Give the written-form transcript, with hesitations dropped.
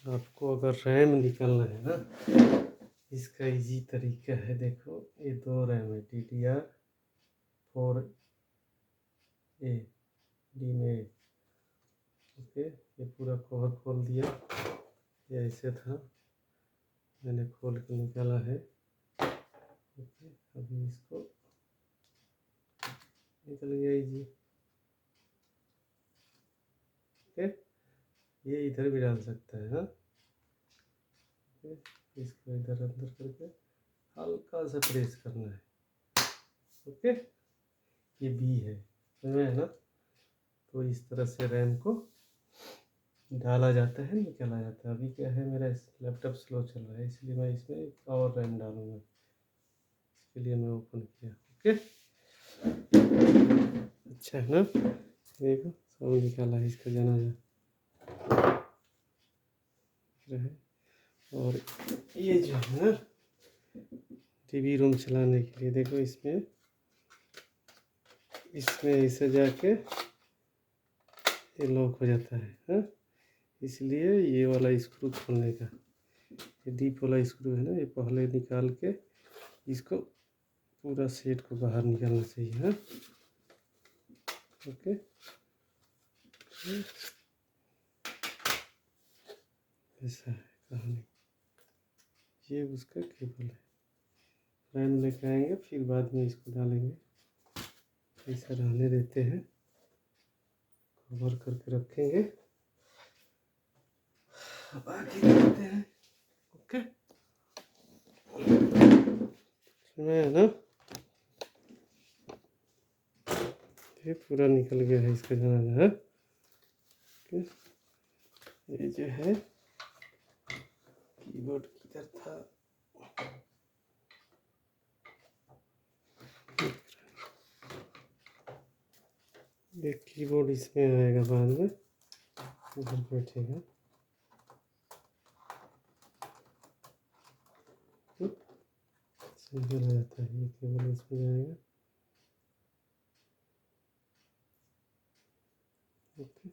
आपको अगर रैम निकालना है ना, इसका इजी तरीका है। देखो ये 2 रैम है, DDR4A डी में। ओके, ये पूरा कवर खोल दिया। ये ऐसे था, मैंने खोल के निकाला है। ओके, अभी इसको निकल गया इजी। ओके, ये इधर भी डाल सकता है। हाँ, ओके, इसको इधर अंदर करके हल्का सा प्रेस करना है। ओके, ये बी है, समझ में है ना। तो इस तरह से रैम को डाला जाता है, निकाला जाता है। अभी क्या है, मेरा लैपटॉप स्लो चल रहा है, इसलिए मैं इसमें एक और रैम डालूंगा। इसके लिए मैं ओपन किया। ओके, अच्छा है ना। देखो सब निकाला है, इसका जाना है। और ये जो है ना, टीवी रूम चलाने के लिए, देखो इसमें ऐसे जाके ये लॉक हो जाता है। हाँ, इसलिए ये वाला स्क्रू खोलने का, ये डीप वाला स्क्रू है ना, ये पहले निकाल के इसको पूरा सेट को बाहर निकालना चाहिए। हाँ, ओके, ऐसा है कहानी। ये उसका केबल है। रैम लेके आएंगे, फिर बाद में इसको डालेंगे। ऐसा रहने देते हैं, कवर करके रखेंगे। अब आगे देखते हैं। ओके, है ना, ये पूरा निकल गया है, इसका जाना है। ओके, ये जो है कीबोर्ड किधर था, ये कीबोर्ड इसमें आएगा बाद में, इधर बैठेगा। सिंगल आ जाता है, ये केबल इसमें जाएगा। ओके,